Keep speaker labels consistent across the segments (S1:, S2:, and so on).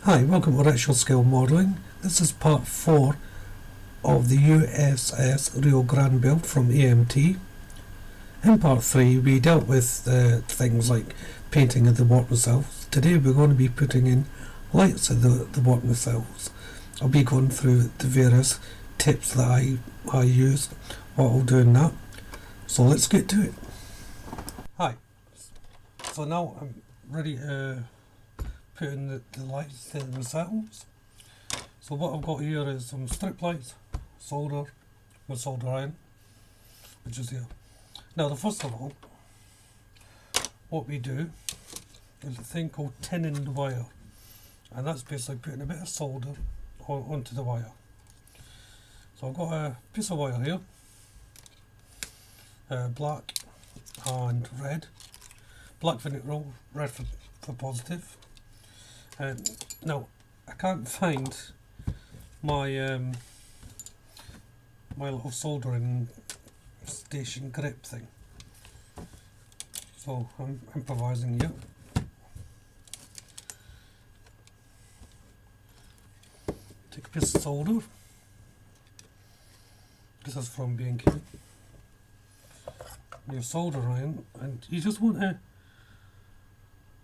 S1: Hi, welcome to Actual Scale Modelling. This is part 4 of the U.S.S. Rio Grande build from AMT. In part 3 we dealt with things like painting of the water cells. Today we're going to be putting in lights of the water cells. I'll be going through the various tips that I use while I'm doing that. So let's get to it. Hi, so now I'm ready to put in the lights themselves. So what I've got here is some strip lights, solder with solder iron, which is here. Now first of all, what we do is a thing called tinning the wire, and that's basically putting a bit of solder onto the wire. So I've got a piece of wire here, black and red. Black for neutral, red for positive. Now I can't find my my little soldering station grip thing, so I'm improvising here. Take a piece of solder. This is from B&Q. Your solder iron, and you just want to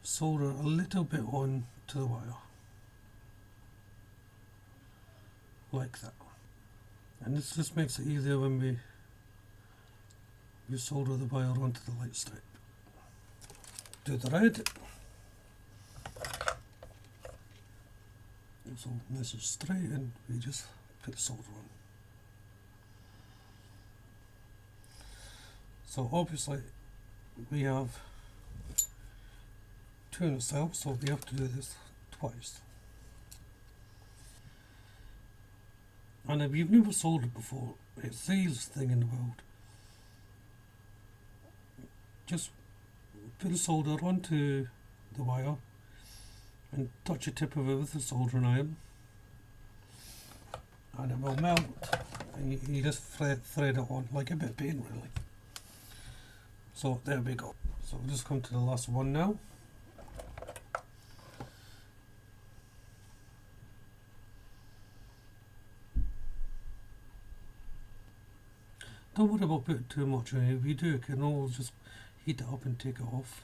S1: solder a little bit on to the wire, like that. And this just makes it easier when we solder the wire onto the light strip. Do the red. So this is straight, and we just put the solder on. So obviously we have two in the cell, so we have to do this twice. And if you've never soldered before, it's the easiest thing in the world. Just put the solder onto the wire and touch the tip of it with the soldering iron, and it will melt, and you just thread it on like a bit of paint, really. So there we go. So we'll just come to the last one now. Don't worry about putting too much in. If you do, you can always just heat it up and take it off.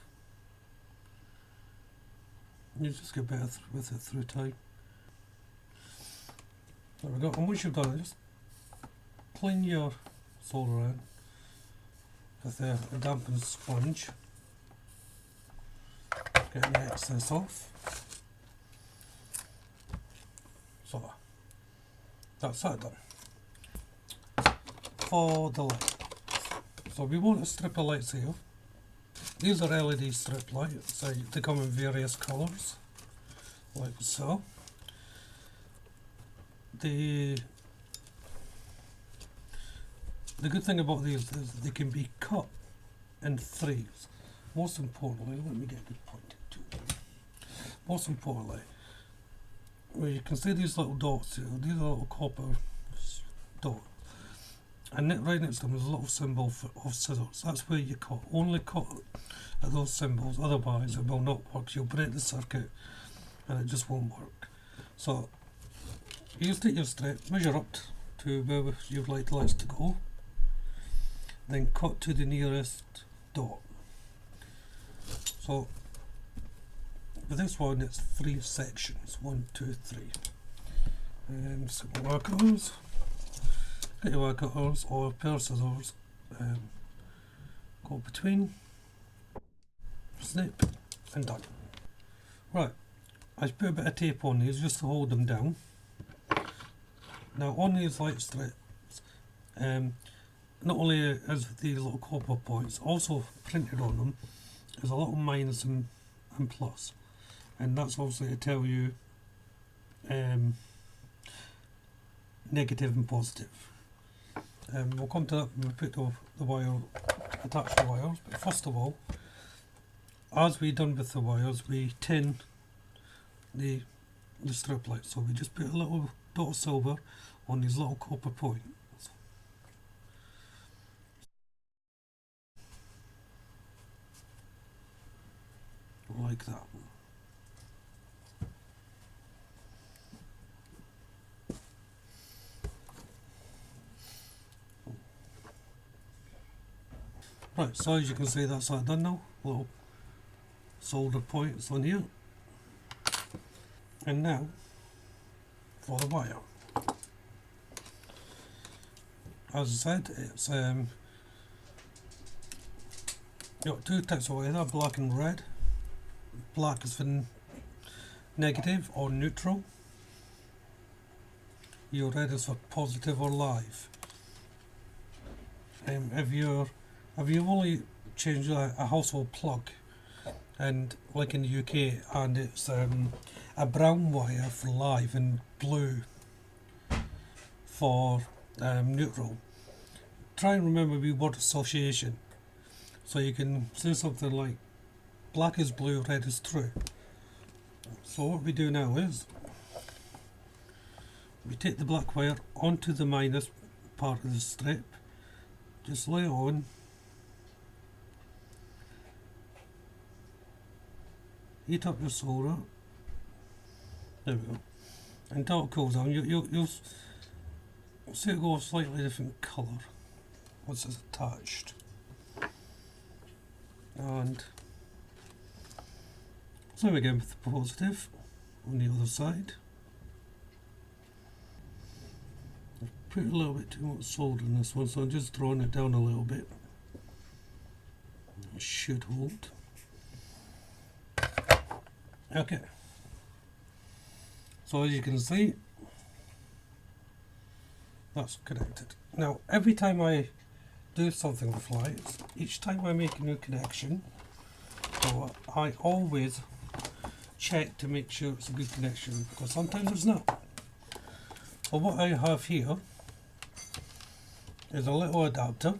S1: You just get better with it through time. There we go. And once you've done it, just clean your solder iron with a dampened sponge. Get the excess off. So that's that done. For the light, so we want a strip of lights here. These are LED strip lights, so they come in various colours, like so. The good thing about these is they can be cut in threes. Most importantly, let me get a good pointed tool. Most importantly, well, you can see these little dots here. These are little copper dots. And right next to them is a little symbol of scissors. That's where you cut. Only cut at those symbols, otherwise it will not work. You'll break the circuit and it just won't work. So you just take your strip, measure up to where you'd like the lights to go, then cut to the nearest dot. So with this one it's 3 sections, 1, 2, 3. And so we'll work those. Get your wire cutters or a pair of scissors, go between, snip, and done. Right, I put a bit of tape on these just to hold them down. Now on these light strips, not only is these little copper points, also printed on them is a little minus and plus, and that's obviously to tell you negative and positive. We'll come to that when we put the wire, attach the wires, but first of all, as we done with the wires, we tin the strip light. So we just put a little dot of silver on these little copper points. Like that. Right, so as you can see, that's that done now. Little solder points on here. And now for the wire. As I said, it's got two types of wire, black and red. Black is for negative or neutral. Your red is for positive or live. If you've only changed a household plug, and like in the UK, and it's a brown wire for live and blue for neutral, try and remember the word association. So you can say something like black is blue, red is true. So what we do now is we take the black wire onto the minus part of the strip, just lay it on, heat up your solder, there we go, and until it cools down. You'll see it go a slightly different colour once it's attached. And same again with the positive on the other side. I've put a little bit too much solder in this one, so I'm just drawing it down a little bit. It should hold. Okay. So as you can see, that's connected. Now every time I do something with lights, each time I make a new connection, so I always check to make sure it's a good connection, because sometimes it's not. So what I have here is a little adapter,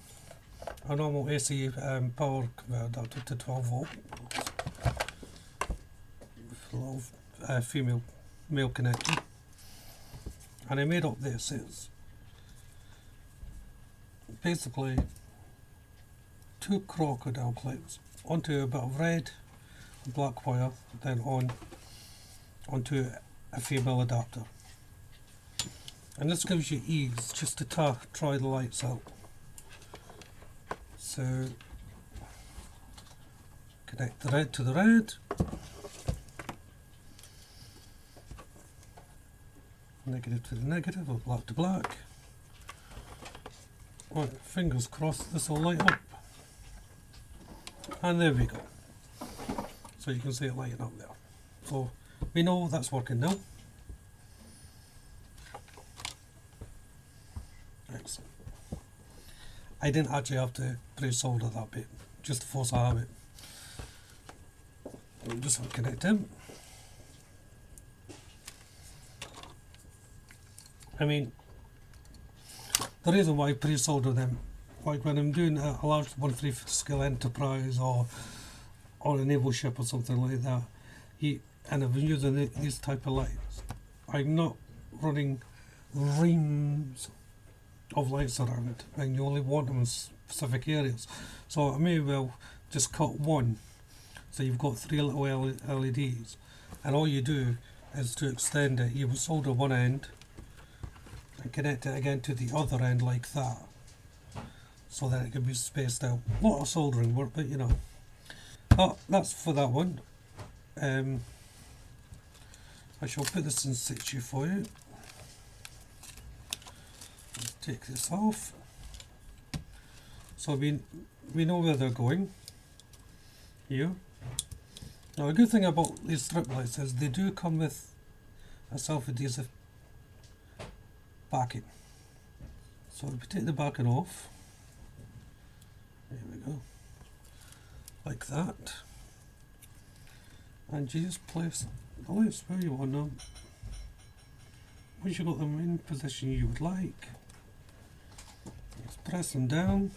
S1: a normal AC power converter adapter to 12 volt, with a little female male connector, and I made up this. It's basically two crocodile clips onto a bit of red and black wire, then onto a female adapter, and this gives you ease just to try the lights out. So connect the red to the red, negative to the negative, or black to black. Right, fingers crossed this will light up, and there we go. So you can see it lighting up there. So we know that's working now. Excellent. I didn't actually have to pre-solder that bit, just to force a habit. I'm just going to connect in. I mean, the reason why I pre-solder them, like when I'm doing a large 1/3 scale enterprise or a naval ship or something like that, and I've been using these type of lights, I'm not running reams of lights around, and you only want them in specific areas. So I may well just cut one, so you've got 3 little LEDs, and all you do is to extend it. You will solder one end and connect it again to the other end like that, so that it can be spaced out. A lot of soldering work, but you know. Oh, that's for that one. I shall put this in situ for you. Take this off. So we know where they're going here. Now a good thing about these strip lights is they do come with a self-adhesive backing. So if we take the backing off, there we go, like that, and you just place the lights where you want them. Once you've got them in position you would like, just press them down,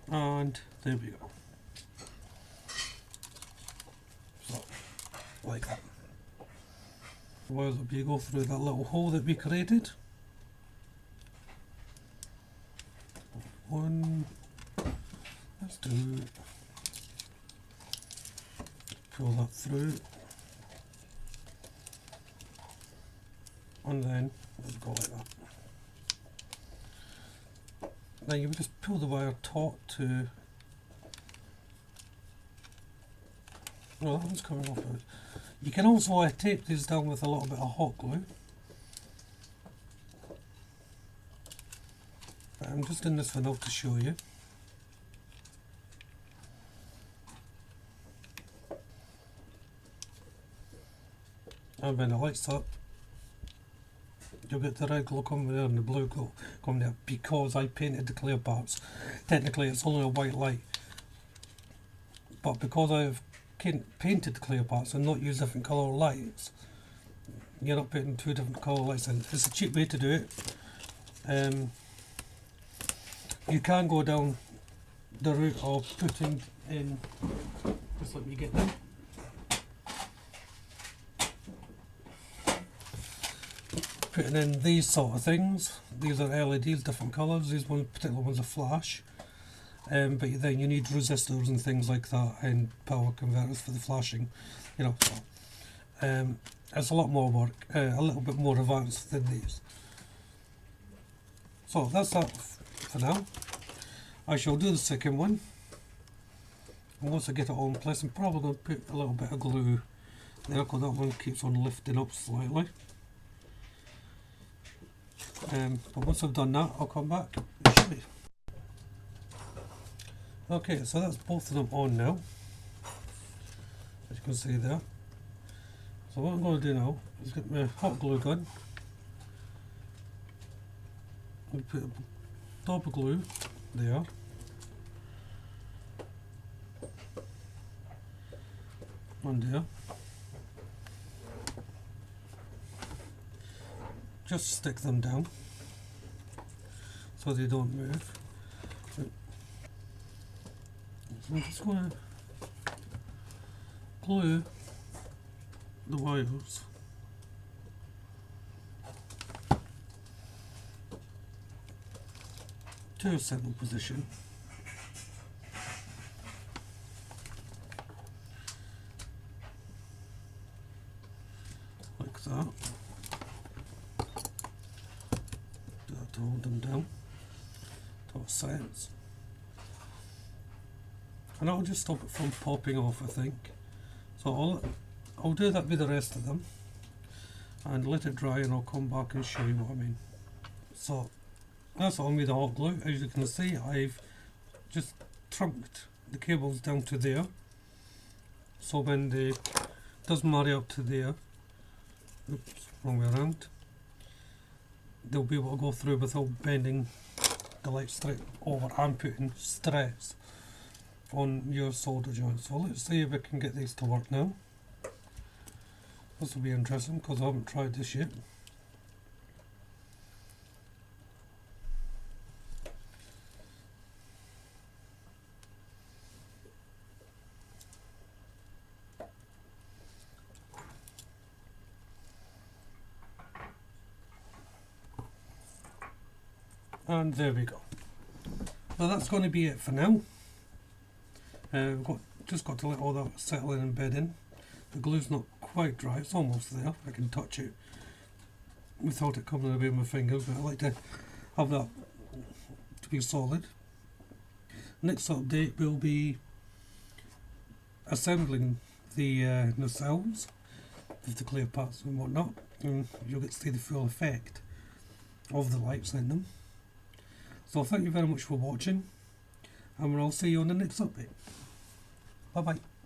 S1: and there we go. So, like that. Wires up, you go through that little hole that we created. One, let's do, pull that through, and then let's go like that. Now you would just pull the wire taut to. Oh, that one's coming off. You can also tape these down with a little bit of hot glue. But I'm just doing this for now to show you. And when it lights up, you'll get the red glow coming there and the blue glow coming there because I painted the clear parts. Technically it's only a white light, but because I've painted the clear parts and not used different colour lights, you're not putting two different colour lights in. It's a cheap way to do it. You can go down the route of putting in, just let me get them. Putting in these sort of things. These are LEDs, different colours. These particular ones are flash. But then you need resistors and things like that and power converters for the flashing. You know, so, it's a lot more work, a little bit more advanced than these. So that's that for now. I shall do the second one. And once I get it all in place, I'm probably going to put a little bit of glue there because that one keeps on lifting up slightly. But once I've done that, I'll come back and show you. Okay, so that's both of them on now, as you can see there. So what I'm going to do now is get my hot glue gun and put a dab of glue there. And there. Just stick them down so they don't move. So I'm just going to glue the wires to a central position. Like that. To hold them down to a sense, and I'll just stop it from popping off, I think. So I'll do that with the rest of them and let it dry, and I'll come back and show you what I mean. So that's on with the hot glue. As you can see, I've just trunked the cables down to there, so when they does marry up to there, oops, wrong way around, they'll be able to go through without bending the light straight over and putting stress on your solder joints. So let's see if we can get these to work now. This will be interesting because I haven't tried this yet. And there we go. Well, that's going to be it for now. We've just got to let all that settle in and bed in. The glue's not quite dry, it's almost there. I can touch it without it coming away with my fingers, but I like to have that to be solid. Next update will be assembling the nacelles with the clear parts and whatnot, and you'll get to see the full effect of the lights in them. So thank you very much for watching, and I'll see you on the next update. Bye bye.